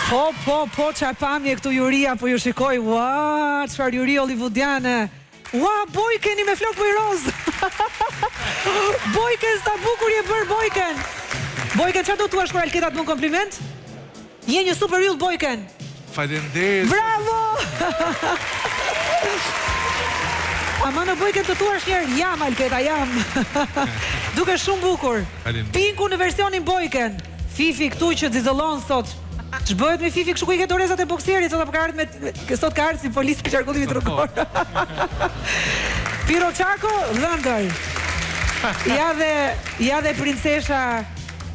Po, qa pamje këtu juria, po ju shikoj, ua, qfar juri hollywoodiane. Ua, Bojkeni me flok për roz. Bojken, sta bukur je bërë Bojken. Bojken, qa do t'u ashkur Alketa të më kompliment? Je një super yll, Bojken. Faleminderit. Bravo! Ama në Bojken të tuash njerë, jam Alketa, jam. Duke shumë bukur. Pinku në versionin Bojken. Fifi këtu që zizëllon sot. Që bëhet me Fifi kështu ku i ke dorezat e boksierit, sot ka ardhë si polisë për qarkullimit rrugor. Piro Qako, dhëndër. Ja dhe princesha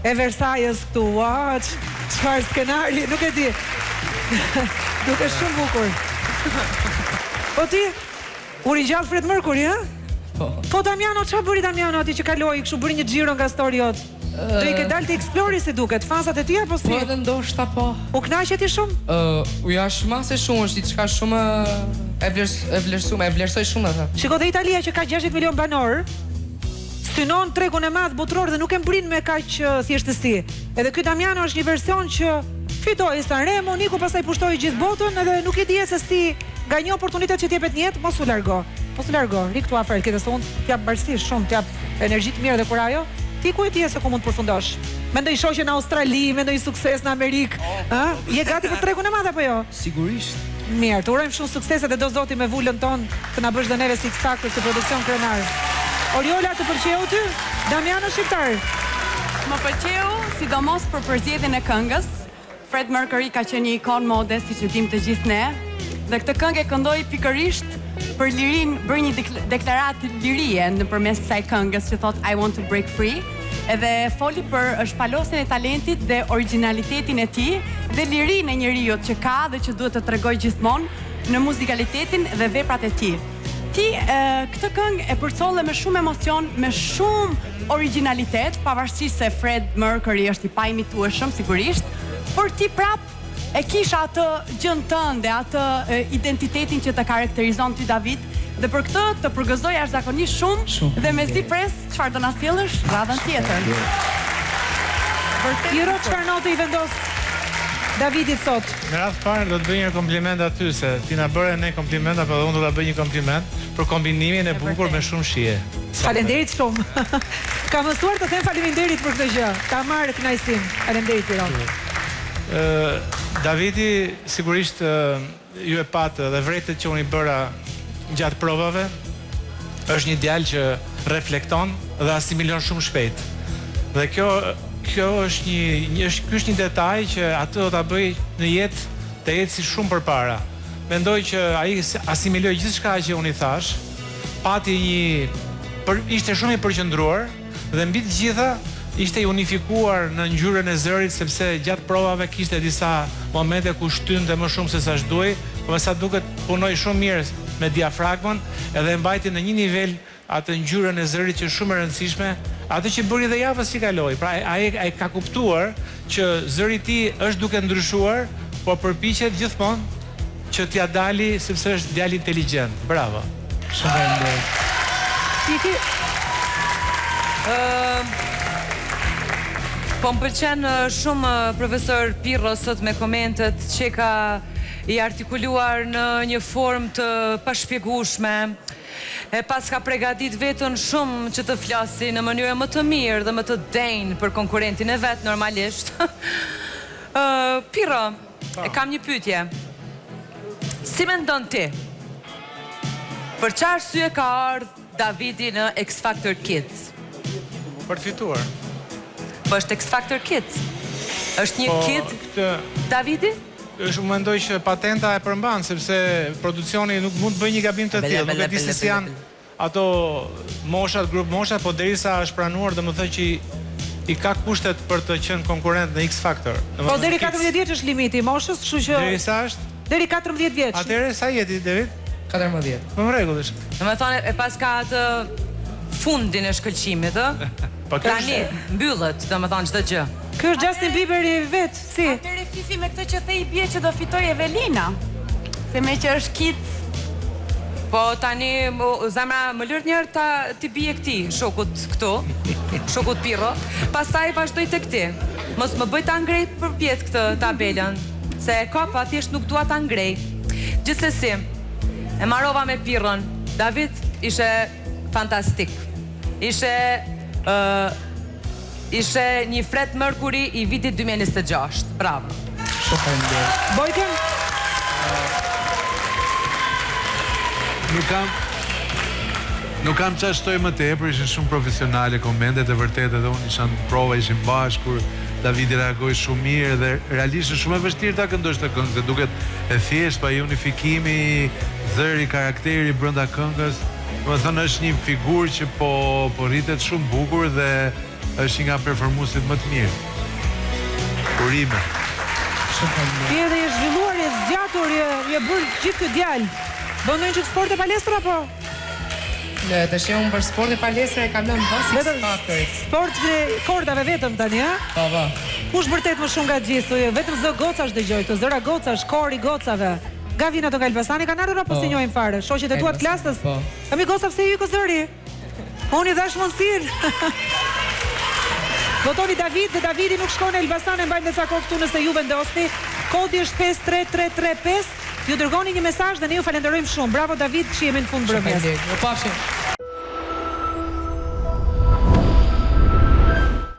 e Versajës këtu. Ua, qëfar skenari, nuk e di. Nuk e shumë bukur. Po ti, u rinjallë Fred Mercury, ha? Po Damiano, qa bëri Damiano ati që kaloi, kështu bëri një gjiro nga story jot? Do i ke dalë të Explori si duket, fansat e tia, po si? Po edhe ndoshta po. U knaqet i shumë? U jashma se shumë, është diçka shumë e vlerësoj shumë edhe. Shiko dhe Italia që ka 60 milion banor, synon tregun e madh botror dhe nuk e mbrin me kaq thjeshtësi. Edhe ky Damiano është një version që fitoi Sanremo, Niku pastaj pushtoi gjithë botën edhe nuk i dihet se si nga një oportunitet që t'jepet një jetë, mos u largo. Ri këtu afër Alketës, unë t'jap barësisht shumë, t'jap energji të mirë dhe kurajo. Ti ku e ti e se ku mund të përfundosh? Mendoj shoqe në Australi, mendoj sukses në Amerikë. Je gati për tregun e madh apo jo? Sigurisht. Mirë, të urojmë shumë suksese dhe do zoti me vullën tonë të na bësh dhe neve si X-Factor si produksion krenar. Oriola, të pëlqeu ty? Damiano Shqiptar. Më pëlqeu, sidomos për përzgjedhjen e këngës. Fred Mercury ka qenë një ikon mode, siç e dim të gjithë ne. Dhe këtë këngë e këndoi pikërisht për lirin, bërë një deklaratë lirie nëpërmes kësaj këngës që thot I want to break free, edhe foli për shpalosjen e talentit dhe originalitetin e tij dhe lirinë e njeriut që ka dhe që duhet të tregoj gjithmonë në muzikalitetin dhe veprat e tij. Ti këtë këngë e përcolle me shumë emocion, me shumë originalitet, pavarësisht se Fred Mercury është i paimitueshëm sigurisht, por ti prap e kisha atë gjën tënde, atë identitetin që të karakterizon ty David, dhe për këtë të përgëzoj jashtëzakonisht shumë dhe mezi pres çfarë do na sjellësh radhën tjetër. Piro, çfarë note i vendos Davidit sot? Në radhë parë do të bëj një kompliment aty se ti na bëre ne kompliment apo unë do ta bëj një kompliment për kombinimin e bukur me shumë shije. Faleminderit shumë. Ka mësuar të them faleminderit për këtë gjë. Ta marrë kënaqësinë. Faleminderit Piro. Davidi sigurisht ju e patë dhe vretet që unë i bëra gjatë provave. Është një djalë që reflekton dhe asimilon shumë shpejt. Dhe kjo është një detaj që atë do ta bëj në jetë të jetë si shumë përpara. Mendoj që ai asimiloi gjithçka që unë i thash, ishte shumë i përqendruar dhe mbi të gjitha ishte i unifikuar në ngjyrën e zërit sepse gjatë provave kishte disa momente ku shtynte më shumë se sa ç'duaj, por sa duket punoi shumë mirë me diafragmën edhe mbajti në një nivel atë ngjyrën e zërit që është shumë e rëndësishme, atë që bëri dhe javës që kaloi. Pra ai ka kuptuar që zëri i tij është duke ndryshuar, por përpiqet gjithmonë që t'ia dali sepse është djalë inteligjent. Bravo. Shumë faleminderit. Titi. Po më pëlqen shumë profesor Pirro sot me komentet që ka i artikuluar në një formë të pashpjegueshme. E pas ka pregadit vetën shumë që të flasi në mënyrë më të mirë dhe më të denjë për konkurentin e vet normalisht. Pirro, kam një pyetje. Si mendon ti? Për çfarë arsye ka ardhur Davidi në X Factor Kids? Për të fituar. Po është X Factor Kids. Është një kid Davidi? Unë mendoj që patenta e përmban sepse produksioni nuk mund të bëjë një gabim të tillë. Nuk e di se si janë ato moshat, grup moshat, po derisa është pranuar, domethënë që i ka kushtet për të qenë konkurrent në X Factor. Po deri 14 vjeç është limiti i moshës, kështu që derisa është deri 14 vjeç. Atëherë sa jeti David? 14. Po në rregull është. Domethënë e pas ka atë fundin e shkëlqimit, ë? Tani mbyllet, domethënë çdo gjë. Ky është Justin Bieber i vet, si? Atëre Fifi me këtë që the i bie që do fitoj Evelina. Se me që është Kids. Po tani zemra më lërt një herë ti bie këtij, shokut këtu. Shokut Pirro. Pastaj vazhdoj tek ti. Mos më bëj ta ngrej përpjet këtë tabelën. se e kapa thjesht nuk dua ta ngrej. Gjithsesi, e marrova me Pirron. David ishe fantastik. Ishe një Fred Mercury i vitit 2026. Bravo. Bojken? Nuk kam që ashtoj më tepër, ishin shumë profesionale komendet e vërtet edhe unë ishan prova, ishin bashkur, Davidi reagoi shumë mirë dhe realisht është shumë e vështirë ta këndosh të këngë, se duket e thjesht, pa i unifikimi, zëri, karakteri brenda këngës, më thënë është një figurë që po rritet shumë bukur dhe është një nga performuesit më të mirë. Urime. Ti edhe je zhvilluar, je zgjatur, je bërë gjithë këtë djalë. Bën ndonjë çik sport e palestra apo? Të shihun për sport e palestra e kam lënë pas X-Factorit. Sport e kordave vetëm tani, ha? Po. Kush vërtet më shumë nga gjithë? Vetëm zë gocash dëgjoj, të zëra gocash, kori gocave. Nga vjen ato nga Elbasani kanë ardhur apo si njohin fare? Shoqet e tua të klasës? Po. Kami goca pse ju zëri? Unë i dash mundësinë. Votoni David dhe Davidi nuk shkon në Elbasan, e mbajmë në ca kohë këtu nëse ju vendosni. Kodi është 53335. Ju dërgoni një mesazh dhe ne ju falenderojmë shumë. Bravo David, që jemi në fund mbrëmjes. Ju pafshim.